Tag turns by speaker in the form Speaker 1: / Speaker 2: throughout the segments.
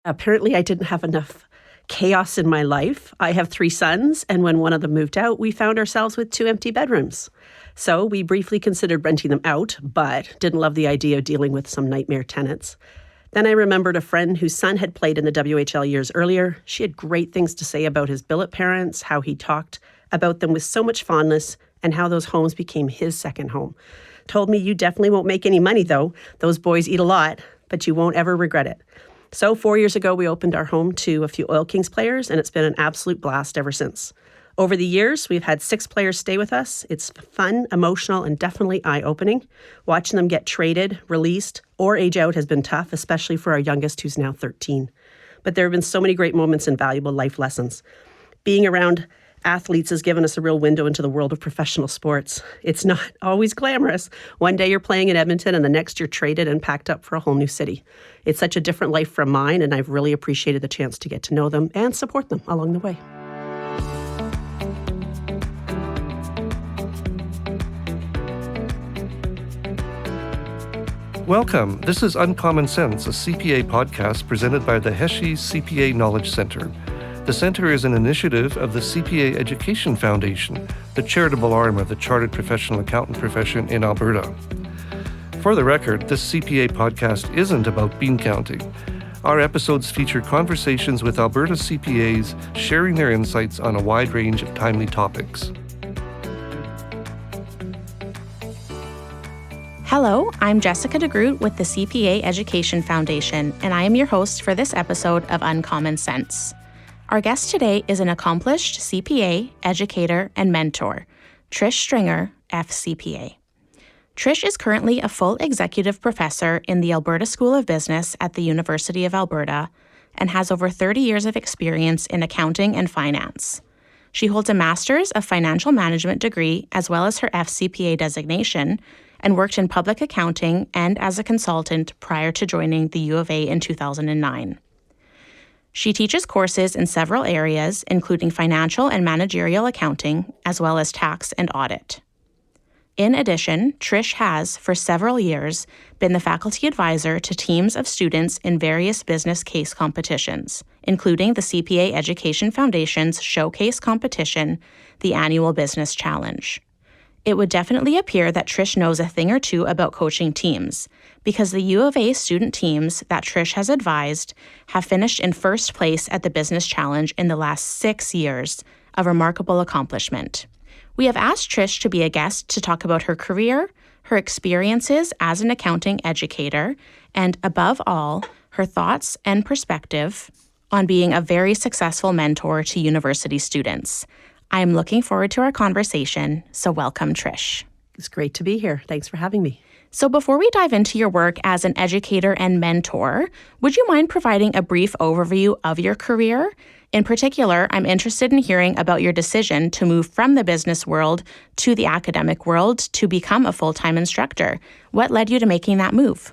Speaker 1: Apparently, I didn't have enough chaos in my life. I have 3 sons, and when one of them moved out, we found ourselves with 2 empty bedrooms. So we briefly considered renting them out, but didn't love the idea of dealing with some nightmare tenants. Then I remembered a friend whose son had played in the WHL years earlier. She had great things to say about his billet parents, how he talked about them with so much fondness, and how those homes became his second home. Told me, "You definitely won't make any money though. Those boys eat a lot, but you won't ever regret it." So 4 years ago, we opened our home to a few Oil Kings players, and it's been an absolute blast ever since. Over the years, we've had 6 players stay with us. It's fun, emotional, and definitely eye-opening. Watching them get traded, released, or age out has been tough, especially for our youngest, who's now 13. But there have been so many great moments and valuable life lessons. Being around athletes has given us a real window into the world of professional sports. It's not always glamorous. One day you're playing in Edmonton and the next you're traded and packed up for a whole new city. It's such a different life from mine, and I've really appreciated the chance to get to know them and support them along the way.
Speaker 2: Welcome. This is Uncommon Sense, a CPA podcast presented by the Heshe CPA Knowledge Centre. The Centre is an initiative of the CPA Education Foundation, the charitable arm of the chartered professional accountant profession in Alberta. For the record, this CPA podcast isn't about bean counting. Our episodes feature conversations with Alberta CPAs sharing their insights on a wide range of timely topics.
Speaker 3: Hello, I'm Jessica de Groot with the CPA Education Foundation, and I am your host for this episode of Uncommon Sense. Our guest today is an accomplished CPA, educator, and mentor, Trish Stringer FCPA. Trish is currently a full executive professor in the Alberta School of Business at the University of Alberta and has over 30 years of experience in accounting and finance. She holds a Master's of Financial Management degree as well as her FCPA designation and worked in public accounting and as a consultant prior to joining the U of A in 2009. She teaches courses in several areas, including financial and managerial accounting, as well as tax and audit. In addition, Trish has, for several years, been the faculty advisor to teams of students in various business case competitions, including the CPA Education Foundation's Showcase competition, the annual Business Challenge. It would definitely appear that Trish knows a thing or two about coaching teams, because the U of A student teams that Trish has advised have finished in first place at the Business Challenge in the last 6 years, a remarkable accomplishment. We have asked Trish to be a guest to talk about her career, her experiences as an accounting educator, and above all, her thoughts and perspective on being a very successful mentor to university students. I am looking forward to our conversation, so welcome, Trish.
Speaker 1: It's great to be here. Thanks for having me.
Speaker 3: So before we dive into your work as an educator and mentor, would you mind providing a brief overview of your career? In particular, I'm interested in hearing about your decision to move from the business world to the academic world to become a full-time instructor. What led you to making that move?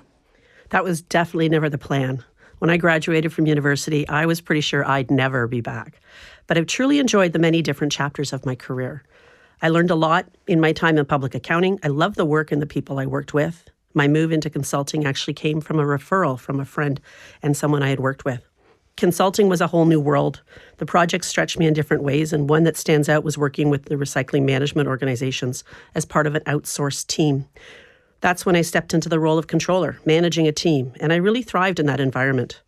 Speaker 1: That was definitely never the plan. When I graduated from university, I was pretty sure I'd never be back. But I've truly enjoyed the many different chapters of my career. I learned a lot in my time in public accounting. I love the work and the people I worked with. My move into consulting actually came from a referral from a friend and someone I had worked with. Consulting was a whole new world. The projects stretched me in different ways, and one that stands out was working with the recycling management organizations as part of an outsourced team. That's when I stepped into the role of controller, managing a team, and I really thrived in that environment.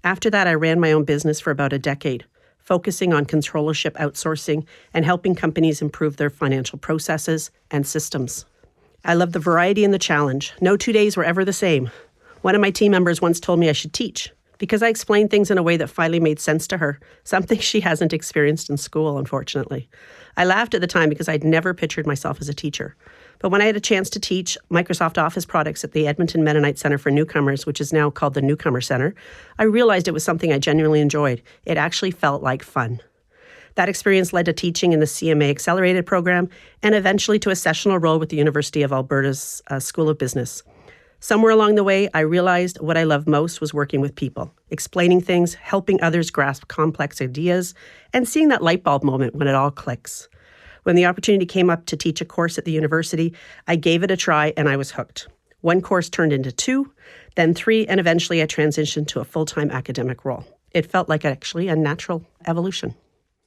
Speaker 1: After that, I ran my own business for about a decade, focusing on controllership outsourcing and helping companies improve their financial processes and systems. I love the variety and the challenge. No 2 days were ever the same. One of my team members once told me I should teach because I explained things in a way that finally made sense to her, something she hasn't experienced in school, unfortunately. I laughed at the time because I'd never pictured myself as a teacher. But when I had a chance to teach Microsoft Office products at the Edmonton Mennonite Centre for Newcomers, which is now called the Newcomer Centre, I realized it was something I genuinely enjoyed. It actually felt like fun. That experience led to teaching in the CMA Accelerated program and eventually to a sessional role with the University of Alberta's School of Business. Somewhere along the way, I realized what I loved most was working with people, explaining things, helping others grasp complex ideas, and seeing that light bulb moment when it all clicks. When the opportunity came up to teach a course at the university, I gave it a try and I was hooked. One course turned into 2, then 3, and eventually I transitioned to a full-time academic role. It felt like actually a natural evolution.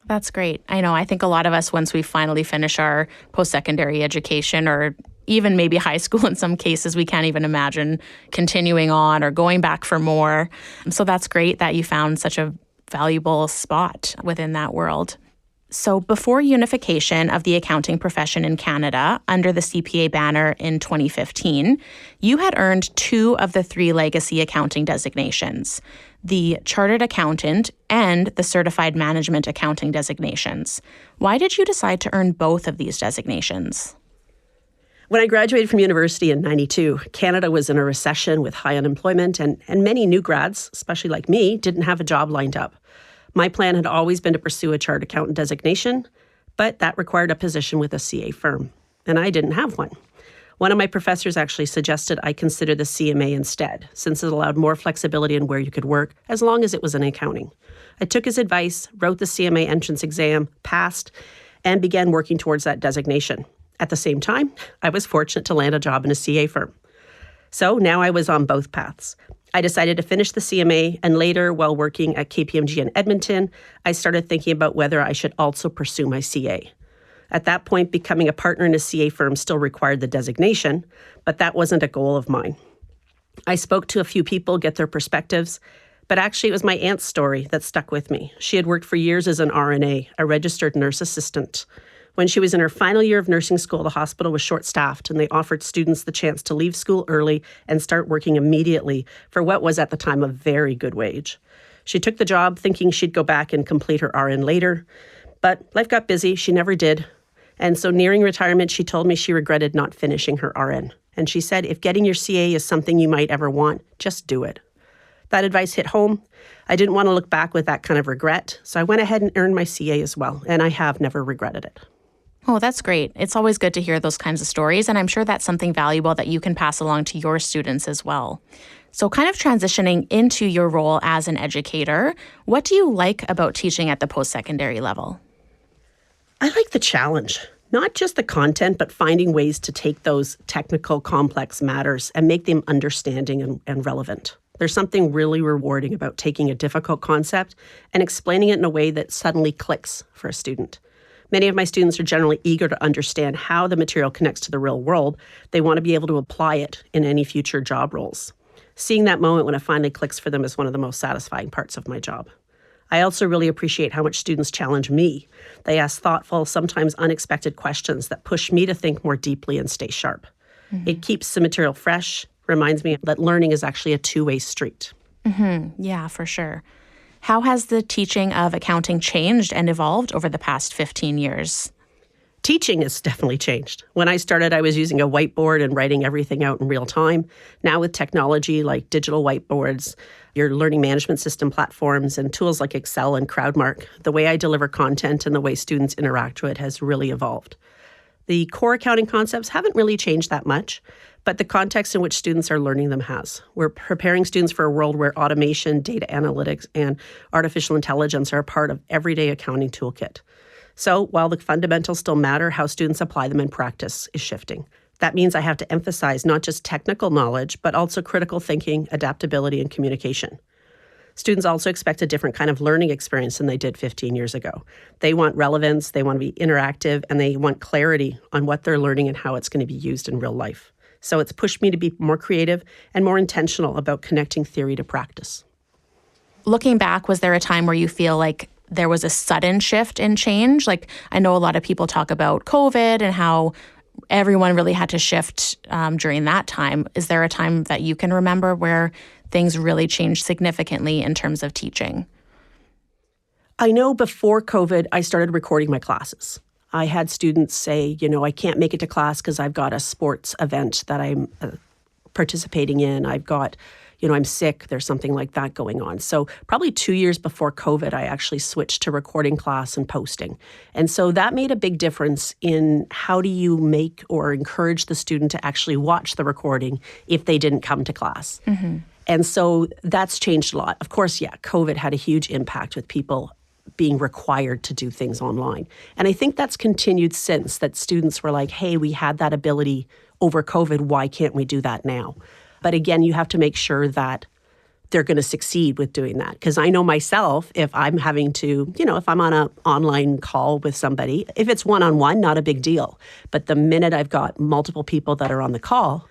Speaker 3: That's great. I know. I think a lot of us, once we finally finish our post-secondary education or even maybe high school in some cases, we can't even imagine continuing on or going back for more. So that's great that you found such a valuable spot within that world. So before unification of the accounting profession in Canada under the CPA banner in 2015, you had earned 2 of the 3 legacy accounting designations, the Chartered Accountant and the Certified Management Accounting designations. Why did you decide to earn both of these designations?
Speaker 1: When I graduated from university in 92, Canada was in a recession with high unemployment, and many new grads, especially like me, didn't have a job lined up. My plan had always been to pursue a chartered accountant designation, but that required a position with a CA firm, and I didn't have one. One of my professors actually suggested I consider the CMA instead, since it allowed more flexibility in where you could work, as long as it was in accounting. I took his advice, wrote the CMA entrance exam, passed, and began working towards that designation. At the same time, I was fortunate to land a job in a CA firm. So now I was on both paths. I decided to finish the CMA, and later, while working at KPMG in Edmonton, I started thinking about whether I should also pursue my CA. At that point, becoming a partner in a CA firm still required the designation, but that wasn't a goal of mine. I spoke to a few people, get their perspectives, but actually it was my aunt's story that stuck with me. She had worked for years as an RNA, a registered nurse assistant. When she was in her final year of nursing school, the hospital was short-staffed, and they offered students the chance to leave school early and start working immediately for what was at the time a very good wage. She took the job thinking she'd go back and complete her RN later, but life got busy. She never did. And so nearing retirement, she told me she regretted not finishing her RN. And she said, if getting your CA is something you might ever want, just do it. That advice hit home. I didn't want to look back with that kind of regret, so I went ahead and earned my CA as well, and I have never regretted it.
Speaker 3: Oh, that's great. It's always good to hear those kinds of stories, and I'm sure that's something valuable that you can pass along to your students as well. So kind of transitioning into your role as an educator, what do you like about teaching at the post-secondary level?
Speaker 1: I like the challenge, not just the content, but finding ways to take those technical, complex matters and make them understanding and relevant. There's something really rewarding about taking a difficult concept and explaining it in a way that suddenly clicks for a student. Many of my students are generally eager to understand how the material connects to the real world. They want to be able to apply it in any future job roles. Seeing that moment when it finally clicks for them is one of the most satisfying parts of my job. I also really appreciate how much students challenge me. They ask thoughtful, sometimes unexpected questions that push me to think more deeply and stay sharp. Mm-hmm. It keeps the material fresh, reminds me that learning is actually a two-way street.
Speaker 3: Mm-hmm. Yeah, for sure. How has the teaching of accounting changed and evolved over the past 15 years?
Speaker 1: Teaching has definitely changed. When I started, I was using a whiteboard and writing everything out in real time. Now with technology like digital whiteboards, your learning management system platforms, and tools like Excel and Crowdmark, the way I deliver content and the way students interact with it has really evolved. The core accounting concepts haven't really changed that much, but the context in which students are learning them has. We're preparing students for a world where automation, data analytics, and artificial intelligence are a part of everyday accounting toolkit. So while the fundamentals still matter, how students apply them in practice is shifting. That means I have to emphasize not just technical knowledge, but also critical thinking, adaptability, and communication. Students also expect a different kind of learning experience than they did 15 years ago. They want relevance, they want to be interactive, and they want clarity on what they're learning and how it's going to be used in real life. So it's pushed me to be more creative and more intentional about connecting theory to practice.
Speaker 3: Looking back, was there a time where you feel like there was a sudden shift in change? Like, I know a lot of people talk about COVID and how everyone really had to shift during that time. Is there a time that you can remember where things really changed significantly in terms of teaching?
Speaker 1: I know before COVID, I started recording my classes. I had students say, I can't make it to class because I've got a sports event that I'm participating in. I've got, I'm sick. There's something like that going on. So probably 2 years before COVID, I actually switched to recording class and posting. And so that made a big difference in how do you make or encourage the student to actually watch the recording if they didn't come to class. Mm-hmm. And so that's changed a lot. Of course, COVID had a huge impact with people being required to do things online. And I think that's continued since, that students were like, hey, we had that ability over COVID, why can't we do that now? But again, you have to make sure that they're going to succeed with doing that. Because I know myself, if I'm having to, if I'm on an online call with somebody, if it's one-on-one, not a big deal. But the minute I've got multiple people that are on the call,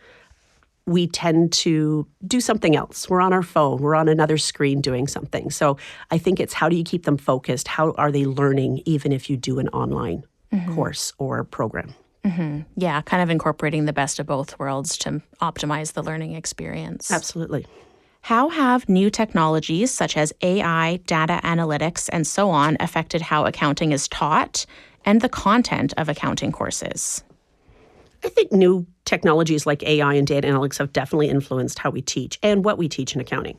Speaker 1: we tend to do something else. We're on our phone. We're on another screen doing something. So I think it's how do you keep them focused? How are they learning even if you do an online course or program?
Speaker 3: Yeah, kind of incorporating the best of both worlds to optimize the learning experience.
Speaker 1: Absolutely.
Speaker 3: How have new technologies such as AI, data analytics, and so on affected how accounting is taught and the content of accounting courses?
Speaker 1: I think new technologies like AI and data analytics have definitely influenced how we teach and what we teach in accounting.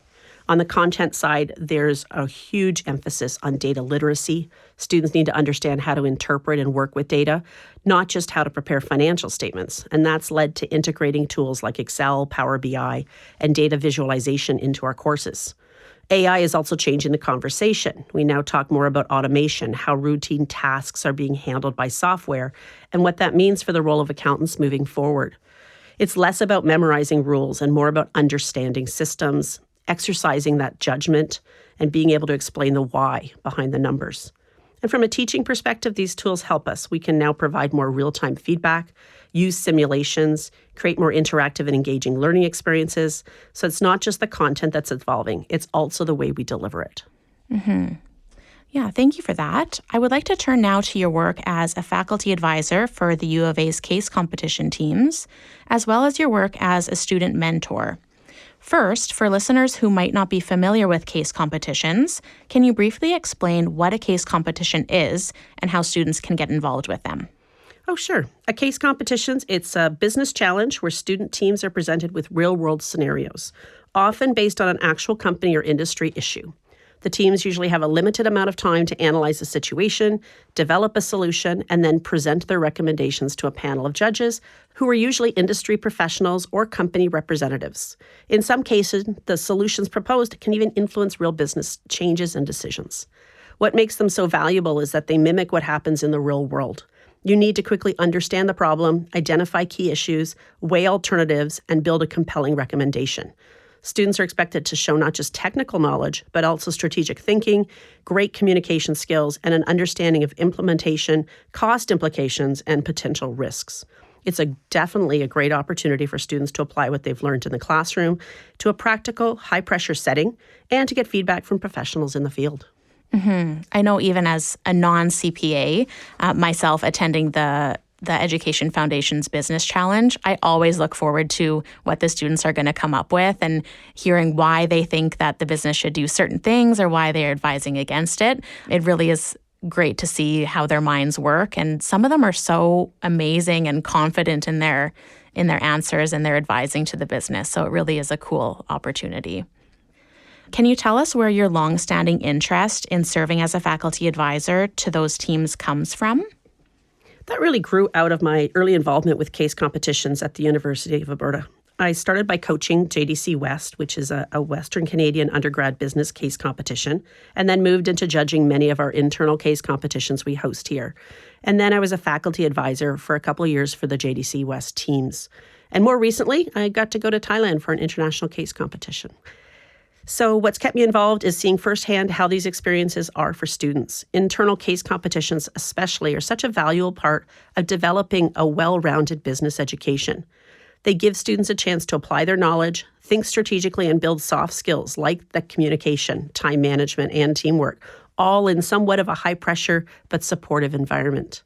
Speaker 1: On the content side, there's a huge emphasis on data literacy. Students need to understand how to interpret and work with data, not just how to prepare financial statements. And that's led to integrating tools like Excel, Power BI, and data visualization into our courses. AI is also changing the conversation. We now talk more about automation, how routine tasks are being handled by software, and what that means for the role of accountants moving forward. It's less about memorizing rules and more about understanding systems, exercising that judgment, and being able to explain the why behind the numbers. And from a teaching perspective, these tools help us. We can now provide more real-time feedback, use simulations, create more interactive and engaging learning experiences. So it's not just the content that's evolving, it's also the way we deliver it.
Speaker 3: Yeah, thank you for that. I would like to turn now to your work as a faculty advisor for the U of A's case competition teams, as well as your work as a student mentor. First, for listeners who might not be familiar with case competitions, can you briefly explain what a case competition is and how students can get involved with them?
Speaker 1: Oh, sure. A case competitions, it's a business challenge where student teams are presented with real-world scenarios, often based on an actual company or industry issue. The teams usually have a limited amount of time to analyze a situation, develop a solution, and then present their recommendations to a panel of judges who are usually industry professionals or company representatives. In some cases, the solutions proposed can even influence real business changes and decisions. What makes them so valuable is that they mimic what happens in the real world. You need to quickly understand the problem, identify key issues, weigh alternatives, and build a compelling recommendation. Students are expected to show not just technical knowledge, but also strategic thinking, great communication skills, and an understanding of implementation, cost implications, and potential risks. It's definitely a great opportunity for students to apply what they've learned in the classroom to a practical, high-pressure setting and to get feedback from professionals in the field.
Speaker 3: I know even as a non-CPA, myself attending the Education Foundation's Business Challenge, I always look forward to what the students are going to come up with and hearing why they think that the business should do certain things or why they're advising against it. It really is great to see how their minds work. And some of them are so amazing and confident in their answers and their advising to the business. So it really is a cool opportunity. Can you tell us where your longstanding interest in serving as a faculty advisor to those teams comes from?
Speaker 1: That really grew out of my early involvement with case competitions at the University of Alberta. I started by coaching JDC West, which is a Western Canadian undergrad business case competition, and then moved into judging many of our internal case competitions we host here. And then I was a faculty advisor for a couple of years for the JDC West teams. And more recently, I got to go to Thailand for an international case competition. So what's kept me involved is seeing firsthand how these experiences are for students. Internal case competitions especially are such a valuable part of developing a well-rounded business education. They give students a chance to apply their knowledge, think strategically, and build soft skills like the communication, time management, and teamwork, all in somewhat of a high-pressure but supportive environment.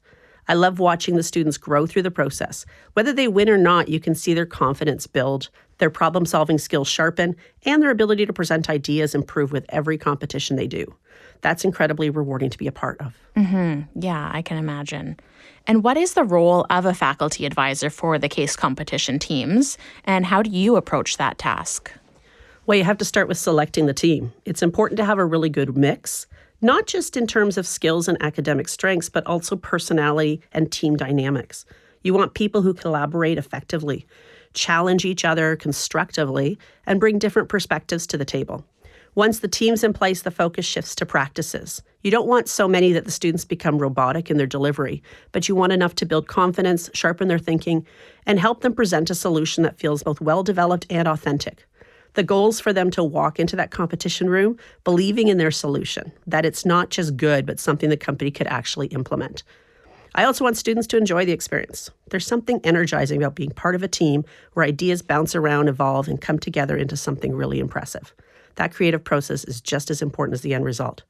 Speaker 1: I love watching the students grow through the process. Whether they win or not, you can see their confidence build, their problem-solving skills sharpen, and their ability to present ideas improve with every competition they do. That's incredibly rewarding to be a part of.
Speaker 3: Yeah, I can imagine. And what is the role of a faculty advisor for the case competition teams, and how do you approach that task?
Speaker 1: Well, you have to start with selecting the team. It's important to have a really good mix, not just in terms of skills and academic strengths, but also personality and team dynamics. You want people who collaborate effectively, challenge each other constructively, and bring different perspectives to the table. Once the team's in place, the focus shifts to practices. You don't want so many that the students become robotic in their delivery, but you want enough to build confidence, sharpen their thinking, and help them present a solution that feels both well-developed and authentic. The goal is for them to walk into that competition room believing in their solution, that it's not just good, but something the company could actually implement. I also want students to enjoy the experience. There's something energizing about being part of a team where ideas bounce around, evolve, and come together into something really impressive. That creative process is just as important as the end result.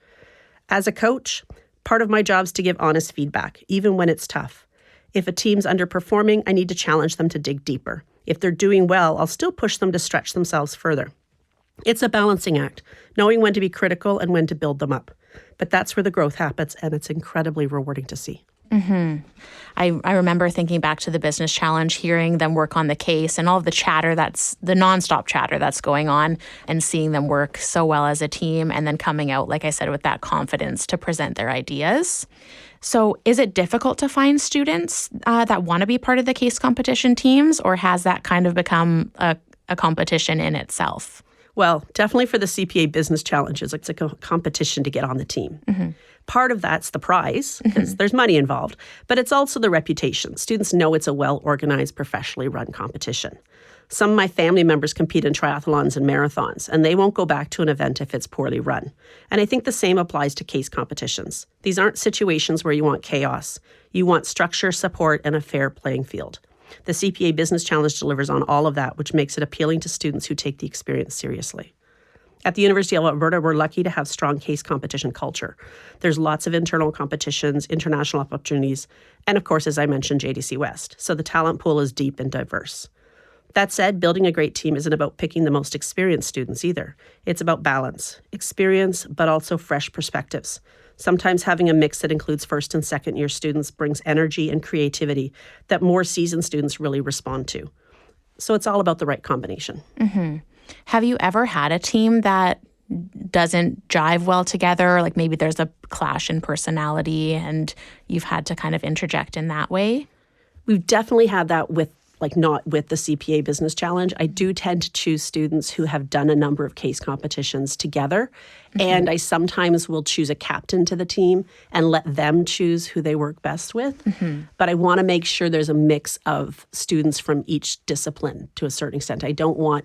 Speaker 1: As a coach, part of my job is to give honest feedback, even when it's tough. If a team's underperforming, I need to challenge them to dig deeper. If they're doing well, I'll still push them to stretch themselves further. It's a balancing act, knowing when to be critical and when to build them up. But that's where the growth happens, and it's incredibly rewarding to see.
Speaker 3: Mm-hmm. I remember thinking back to the business challenge, hearing them work on the case and all of the chatter that's the nonstop chatter that's going on, and seeing them work so well as a team and then coming out, like I said, with that confidence to present their ideas. So is it difficult to find students that want to be part of the case competition teams, or has that kind of become a competition in itself?
Speaker 1: Well, definitely for the CPA Business Challenges, it's a competition to get on the team.
Speaker 3: Mm-hmm.
Speaker 1: Part of that's the prize, because there's money involved, but it's also the reputation. Students know it's a well-organized, professionally run competition. Some of my family members compete in triathlons and marathons, and they won't go back to an event if it's poorly run. And I think the same applies to case competitions. These aren't situations where you want chaos. You want structure, support, and a fair playing field. The CPA Business Challenge delivers on all of that, which makes it appealing to students who take the experience seriously. At the University of Alberta, we're lucky to have strong case competition culture. There's lots of internal competitions, international opportunities, and of course, as I mentioned, JDC West. So the talent pool is deep and diverse. That said, building a great team isn't about picking the most experienced students either. It's about balance, experience, but also fresh perspectives. Sometimes having a mix that includes first and second year students brings energy and creativity that more seasoned students really respond to. So it's all about the right combination.
Speaker 3: Mm-hmm. Have you ever had a team that doesn't jive well together? Like maybe there's a clash in personality and you've had to kind of interject in that way?
Speaker 1: We've definitely had that not with the CPA Business Challenge. I do tend to choose students who have done a number of case competitions together. Mm-hmm. And I sometimes will choose a captain to the team and let them choose who they work best with. Mm-hmm. But I want to make sure there's a mix of students from each discipline to a certain extent. I don't want,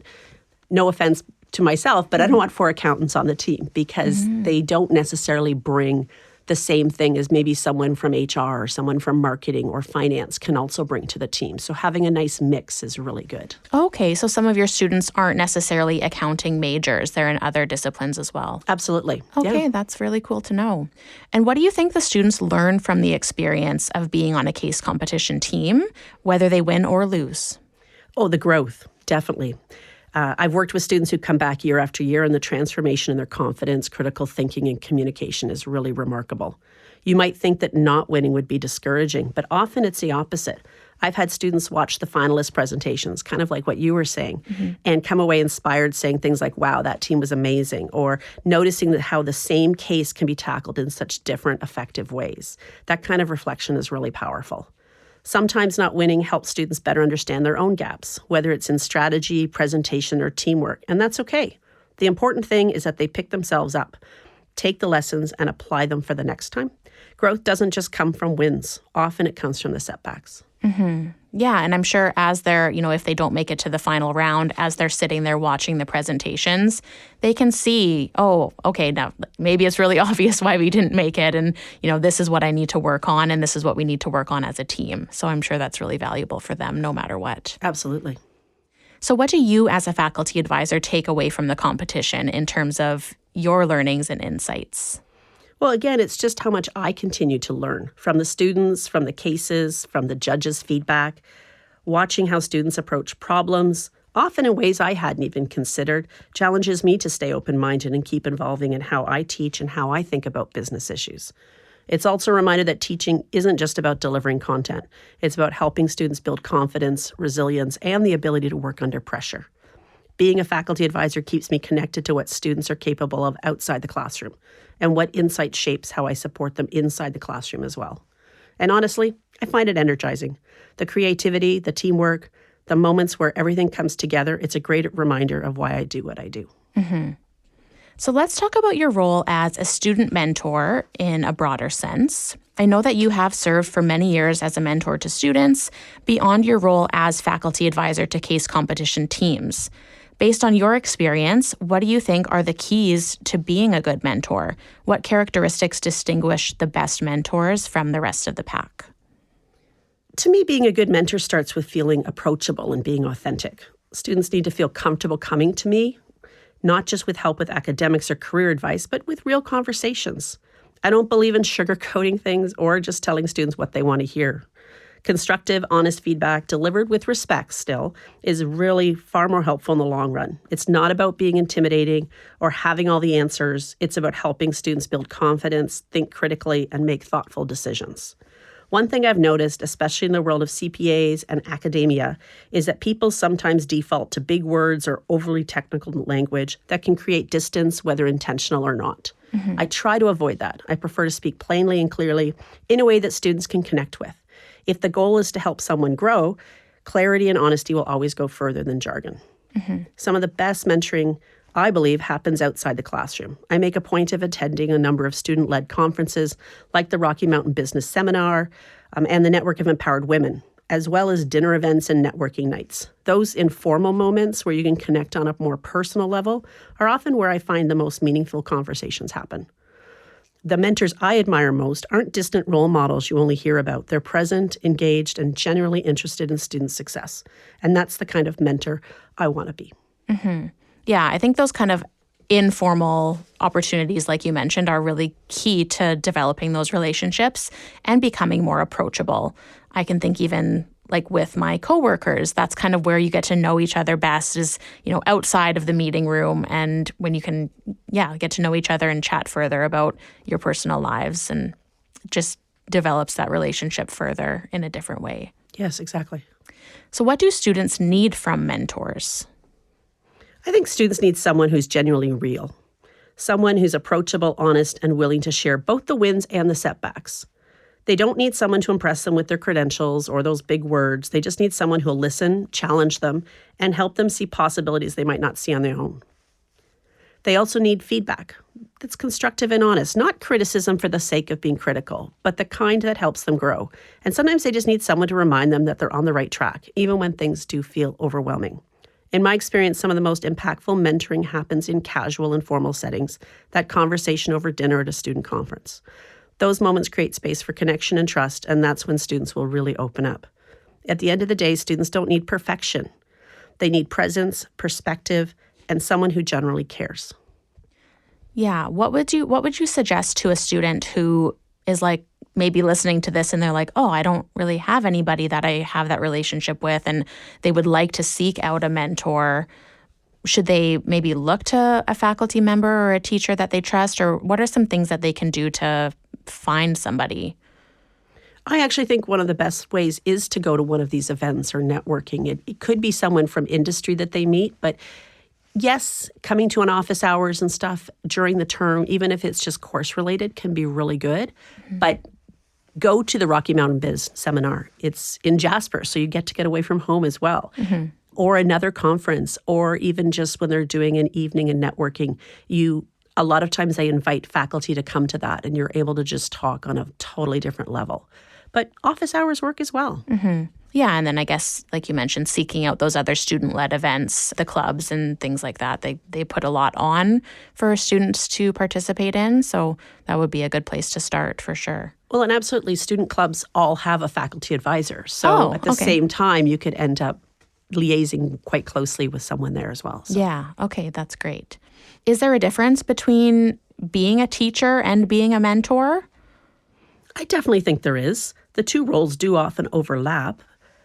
Speaker 1: no offense to myself, but I don't want 4 accountants on the team because they don't necessarily bring the same thing as maybe someone from HR or someone from marketing or finance can also bring to the team. So having a nice mix is really good.
Speaker 3: Okay, so some of your students aren't necessarily accounting majors. They're in other disciplines as well.
Speaker 1: Absolutely.
Speaker 3: Okay,
Speaker 1: yeah.
Speaker 3: That's really cool to know. And what do you think the students learn from the experience of being on a case competition team, whether they win or lose?
Speaker 1: Oh, the growth, definitely. I've worked with students who come back year after year, and the transformation in their confidence, critical thinking, and communication is really remarkable. You might think that not winning would be discouraging, but often it's the opposite. I've had students watch the finalist presentations, kind of like what you were saying, and come away inspired, saying things like, wow, that team was amazing, or noticing that how the same case can be tackled in such different, effective ways. That kind of reflection is really powerful. Sometimes not winning helps students better understand their own gaps, whether it's in strategy, presentation, or teamwork, and that's okay. The important thing is that they pick themselves up, take the lessons, and apply them for the next time. Growth doesn't just come from wins. Often it comes from the setbacks.
Speaker 3: Mm-hmm. Yeah, and I'm sure as they're, if they don't make it to the final round, as they're sitting there watching the presentations, they can see, oh, okay, now maybe it's really obvious why we didn't make it. And, this is what I need to work on, and this is what we need to work on as a team. So I'm sure that's really valuable for them no matter what.
Speaker 1: Absolutely.
Speaker 3: So what do you as a faculty advisor take away from the competition in terms of your learnings and insights?
Speaker 1: Well, again, it's just how much I continue to learn from the students, from the cases, from the judges' feedback, watching how students approach problems, often in ways I hadn't even considered, challenges me to stay open-minded and keep evolving in how I teach and how I think about business issues. It's also a reminder that teaching isn't just about delivering content. It's about helping students build confidence, resilience, and the ability to work under pressure. Being a faculty advisor keeps me connected to what students are capable of outside the classroom and what insight shapes how I support them inside the classroom as well. And honestly, I find it energizing. The creativity, the teamwork, the moments where everything comes together, it's a great reminder of why I do what I do.
Speaker 3: Mm-hmm. So let's talk about your role as a student mentor in a broader sense. I know that you have served for many years as a mentor to students beyond your role as faculty advisor to case competition teams. Based on your experience, what do you think are the keys to being a good mentor? What characteristics distinguish the best mentors from the rest of the pack?
Speaker 1: To me, being a good mentor starts with feeling approachable and being authentic. Students need to feel comfortable coming to me, not just with help with academics or career advice, but with real conversations. I don't believe in sugarcoating things or just telling students what they want to hear. Constructive, honest feedback delivered with respect still is really far more helpful in the long run. It's not about being intimidating or having all the answers. It's about helping students build confidence, think critically, and make thoughtful decisions. One thing I've noticed, especially in the world of CPAs and academia, is that people sometimes default to big words or overly technical language that can create distance, whether intentional or not. I try to avoid that. I prefer to speak plainly and clearly in a way that students can connect with. If the goal is to help someone grow, clarity and honesty will always go further than jargon. Some of the best mentoring, I believe, happens outside the classroom. I make a point of attending a number of student-led conferences like the Rocky Mountain Business Seminar and the Network of Empowered Women, as well as dinner events and networking nights. Those informal moments where you can connect on a more personal level are often where I find the most meaningful conversations happen. The mentors I admire most aren't distant role models you only hear about. They're present, engaged, and generally interested in student success. And that's the kind of mentor I want to be.
Speaker 3: Yeah, I think those kind of informal opportunities, like you mentioned, are really key to developing those relationships and becoming more approachable. I can think even like with my coworkers, that's kind of where you get to know each other best is, outside of the meeting room and when you can, get to know each other and chat further about your personal lives and just develops that relationship further in a different way.
Speaker 1: Yes, exactly.
Speaker 3: So what do students need from mentors?
Speaker 1: I think students need someone who's genuinely real, someone who's approachable, honest, and willing to share both the wins and the setbacks. They don't need someone to impress them with their credentials or those big words. They just need someone who'll listen, challenge them, and help them see possibilities they might not see on their own. They also need feedback that's constructive and honest, not criticism for the sake of being critical, but the kind that helps them grow. And sometimes they just need someone to remind them that they're on the right track, even when things do feel overwhelming. In my experience, some of the most impactful mentoring happens in casual, informal settings, that conversation over dinner at a student conference. Those moments create space for connection and trust, and that's when students will really open up. At the end of the day, students don't need perfection. They need presence, perspective, and someone who generally cares.
Speaker 3: Yeah, what would you suggest to a student who is like maybe listening to this and they're like, oh, I don't really have anybody that I have that relationship with, and they would like to seek out a mentor? Should they maybe look to a faculty member or a teacher that they trust, or what are some things that they can do to find somebody?
Speaker 1: I actually think one of the best ways is to go to one of these events or networking. It could be someone from industry that they meet, but yes, coming to an office hours and stuff during the term, even if it's just course related, can be really good. But go to the Rocky Mountain Biz Seminar. It's in Jasper, so you get away from home as well. Or another conference, or even just when they're doing an evening and networking, a lot of times they invite faculty to come to that, and you're able to just talk on a totally different level. But office hours work as well.
Speaker 3: Yeah, and then I guess, like you mentioned, seeking out those other student-led events, the clubs and things like that. They put a lot on for students to participate in, so that would be a good place to start for sure.
Speaker 1: Well, and absolutely, student clubs all have a faculty advisor. So at the same time, you could end up liaising quite closely with someone there as well. So.
Speaker 3: Yeah, okay, that's great. Is there a difference between being a teacher and being a mentor?
Speaker 1: I definitely think there is. The two roles do often overlap.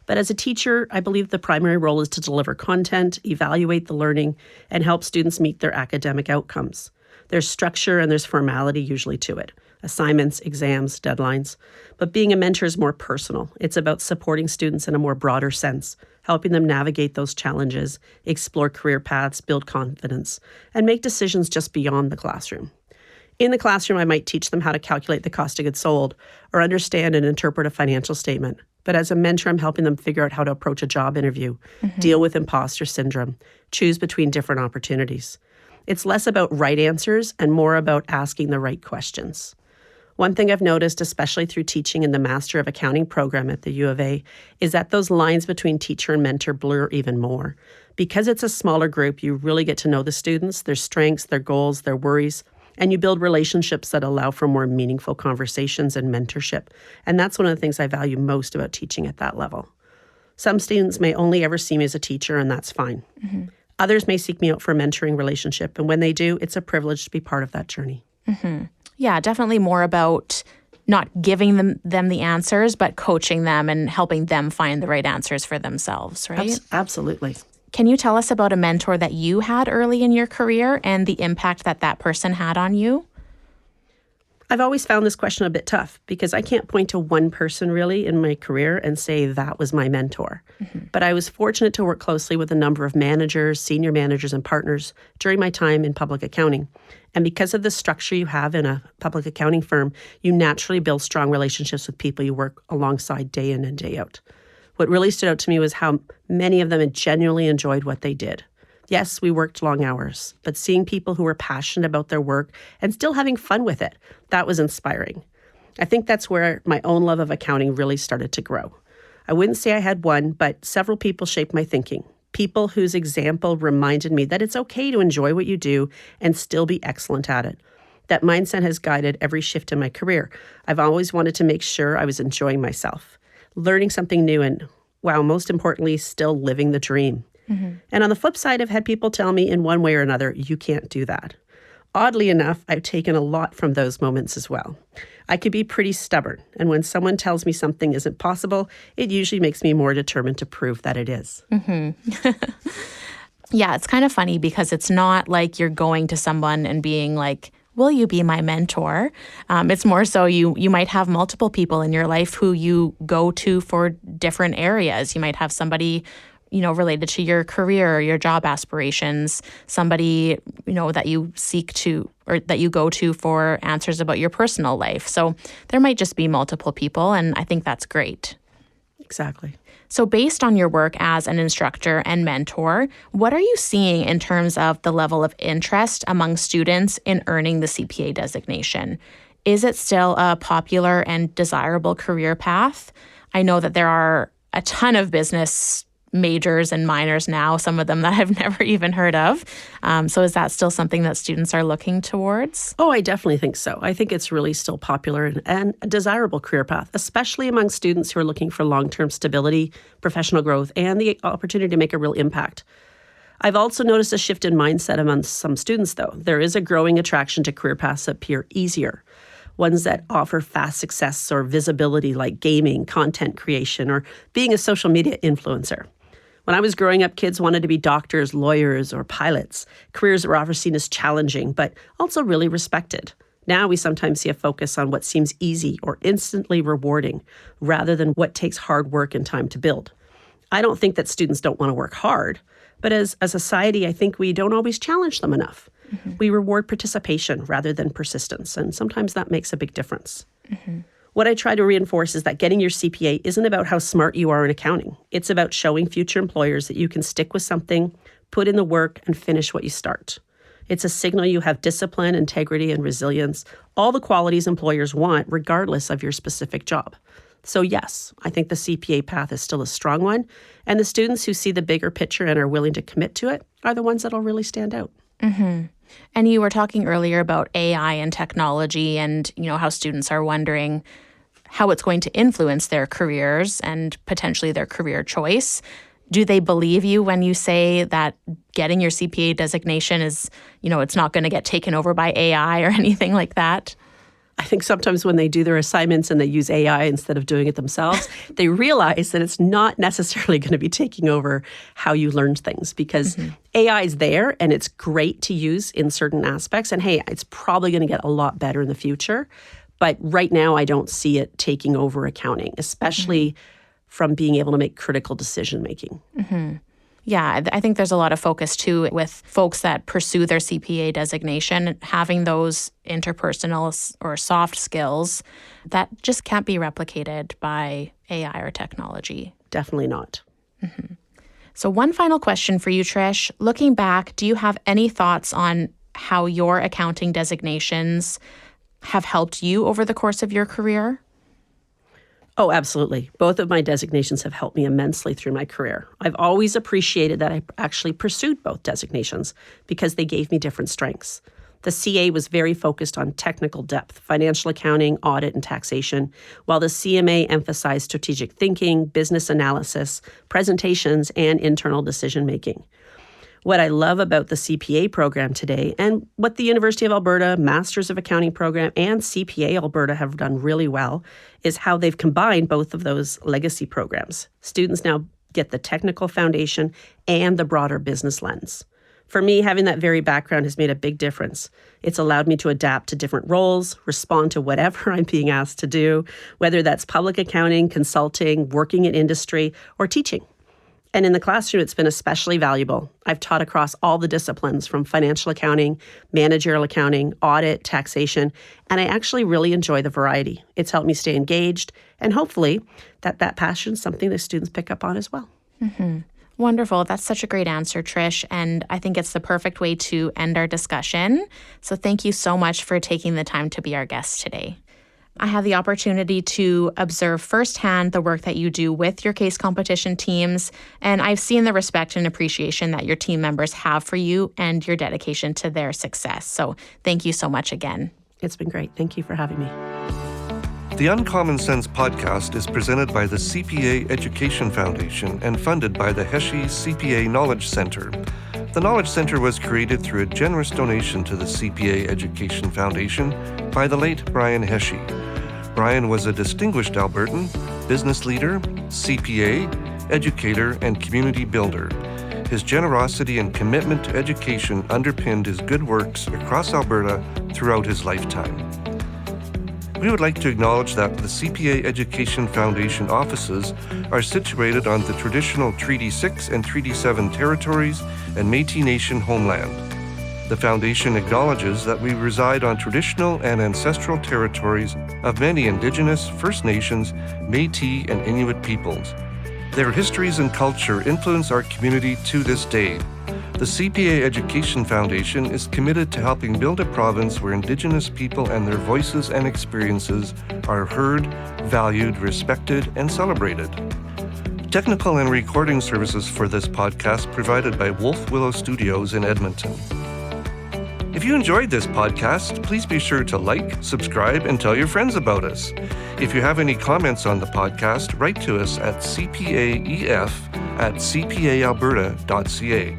Speaker 1: But as a teacher, I believe the primary role is to deliver content, evaluate the learning, and help students meet their academic outcomes. There's structure and there's formality usually to it. Assignments, exams, deadlines. But being a mentor is more personal. It's about supporting students in a more broader sense, helping them navigate those challenges, explore career paths, build confidence, and make decisions just beyond the classroom. In the classroom, I might teach them how to calculate the cost of goods sold or understand and interpret a financial statement. But as a mentor, I'm helping them figure out how to approach a job interview, deal with imposter syndrome, choose between different opportunities. It's less about right answers and more about asking the right questions. One thing I've noticed, especially through teaching in the Master of Accounting program at the U of A, is that those lines between teacher and mentor blur even more. Because it's a smaller group, you really get to know the students, their strengths, their goals, their worries, and you build relationships that allow for more meaningful conversations and mentorship. And that's one of the things I value most about teaching at that level. Some students may only ever see me as a teacher, and that's fine. Mm-hmm. Others may seek me out for a mentoring relationship, and when they do, it's a privilege to be part of that journey.
Speaker 3: Mm-hmm. Yeah, definitely more about not giving them the answers, but coaching them and helping them find the right answers for themselves, right?
Speaker 1: Absolutely.
Speaker 3: Can you tell us about a mentor that you had early in your career and the impact that person had on you?
Speaker 1: I've always found this question a bit tough because I can't point to one person really in my career and say that was my mentor. Mm-hmm. But I was fortunate to work closely with a number of managers, senior managers, and partners during my time in public accounting. And because of the structure you have in a public accounting firm, you naturally build strong relationships with people you work alongside day in and day out. What really stood out to me was how many of them had genuinely enjoyed what they did. Yes, we worked long hours, but seeing people who were passionate about their work and still having fun with it, that was inspiring. I think that's where my own love of accounting really started to grow. I wouldn't say I had one, but several people shaped my thinking. People whose example reminded me that it's okay to enjoy what you do and still be excellent at it. That mindset has guided every shift in my career. I've always wanted to make sure I was enjoying myself, learning something new, and, wow, most importantly, still living the dream. Mm-hmm. And on the flip side, I've had people tell me in one way or another, you can't do that. Oddly enough, I've taken a lot from those moments as well. I could be pretty stubborn, and when someone tells me something isn't possible, it usually makes me more determined to prove that it is.
Speaker 3: Mm-hmm. Yeah, it's kind of funny because it's not like you're going to someone and being like, will you be my mentor? It's more so you might have multiple people in your life who you go to for different areas. You might have somebody related to your career or your job aspirations, somebody, that you seek to or that you go to for answers about your personal life. So there might just be multiple people, and I think that's great.
Speaker 1: Exactly.
Speaker 3: So based on your work as an instructor and mentor, what are you seeing in terms of the level of interest among students in earning the CPA designation? Is it still a popular and desirable career path? I know that there are a ton of business majors and minors now, some of them that I've never even heard of. So is that still something that students are looking towards?
Speaker 1: Oh, I definitely think so. I think it's really still popular and a desirable career path, especially among students who are looking for long-term stability, professional growth, and the opportunity to make a real impact. I've also noticed a shift in mindset among some students, though. There is a growing attraction to career paths that appear easier, ones that offer fast success or visibility like gaming, content creation, or being a social media influencer. When I was growing up, kids wanted to be doctors, lawyers, or pilots, careers that were often seen as challenging, but also really respected. Now we sometimes see a focus on what seems easy or instantly rewarding, rather than what takes hard work and time to build. I don't think that students don't want to work hard, but as a society, I think we don't always challenge them enough. Mm-hmm. We reward participation rather than persistence, and sometimes that makes a big difference. Mm-hmm. What I try to reinforce is that getting your CPA isn't about how smart you are in accounting. It's about showing future employers that you can stick with something, put in the work, and finish what you start. It's a signal you have discipline, integrity, and resilience, all the qualities employers want regardless of your specific job. So yes, I think the CPA path is still a strong one, and the students who see the bigger picture and are willing to commit to it are the ones that'll really stand out.
Speaker 3: Mm-hmm. And you were talking earlier about AI and technology and, how students are wondering how it's going to influence their careers and potentially their career choice. Do they believe you when you say that getting your CPA designation is, it's not going to get taken over by AI or anything like that?
Speaker 1: I think sometimes when they do their assignments and they use AI instead of doing it themselves, they realize that it's not necessarily going to be taking over how you learned things because AI is there and it's great to use in certain aspects. And hey, it's probably going to get a lot better in the future. But right now, I don't see it taking over accounting, especially from being able to make critical decision making.
Speaker 3: Mm-hmm. Yeah, I think there's a lot of focus too with folks that pursue their CPA designation, having those interpersonal or soft skills that just can't be replicated by AI or technology.
Speaker 1: Definitely not.
Speaker 3: Mm-hmm. So one final question for you, Trish. Looking back, do you have any thoughts on how your accounting designations have helped you over the course of your career?
Speaker 1: Oh, absolutely. Both of my designations have helped me immensely through my career. I've always appreciated that I actually pursued both designations because they gave me different strengths. The CA was very focused on technical depth, financial accounting, audit, and taxation, while the CMA emphasized strategic thinking, business analysis, presentations, and internal decision-making. What I love about the CPA program today, and what the University of Alberta Masters of Accounting program and CPA Alberta have done really well, is how they've combined both of those legacy programs. Students now get the technical foundation and the broader business lens. For me, having that very background has made a big difference. It's allowed me to adapt to different roles, respond to whatever I'm being asked to do, whether that's public accounting, consulting, working in industry, or teaching. And in the classroom, it's been especially valuable. I've taught across all the disciplines from financial accounting, managerial accounting, audit, taxation, and I actually really enjoy the variety. It's helped me stay engaged, and hopefully that passion is something the students pick up on as well.
Speaker 3: Mm-hmm. Wonderful. That's such a great answer, Trish, and I think it's the perfect way to end our discussion. So thank you so much for taking the time to be our guest today. I have the opportunity to observe firsthand the work that you do with your case competition teams, and I've seen the respect and appreciation that your team members have for you and your dedication to their success. So thank you so much again.
Speaker 1: It's been great. Thank you for having me.
Speaker 2: The Uncommon Sense podcast is presented by the CPA Education Foundation and funded by the Heshie CPA Knowledge Center. The Knowledge Center was created through a generous donation to the CPA Education Foundation by the late Brian Heshie. Brian was a distinguished Albertan, business leader, CPA, educator, and community builder. His generosity and commitment to education underpinned his good works across Alberta throughout his lifetime. We would like to acknowledge that the CPA Education Foundation offices are situated on the traditional Treaty 6 and Treaty 7 territories and Métis Nation homeland. The Foundation acknowledges that we reside on traditional and ancestral territories of many Indigenous, First Nations, Métis, and Inuit peoples. Their histories and culture influence our community to this day. The CPA Education Foundation is committed to helping build a province where Indigenous people and their voices and experiences are heard, valued, respected, and celebrated. Technical and recording services for this podcast provided by Wolf Willow Studios in Edmonton. If you enjoyed this podcast, please be sure to like, subscribe, and tell your friends about us. If you have any comments on the podcast, write to us at cpaef@cpaalberta.ca.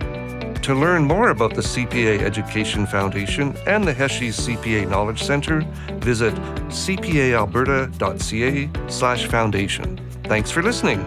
Speaker 2: To learn more about the CPA Education Foundation and the Heshie CPA Knowledge Center, visit cpaalberta.ca/foundation. Thanks for listening.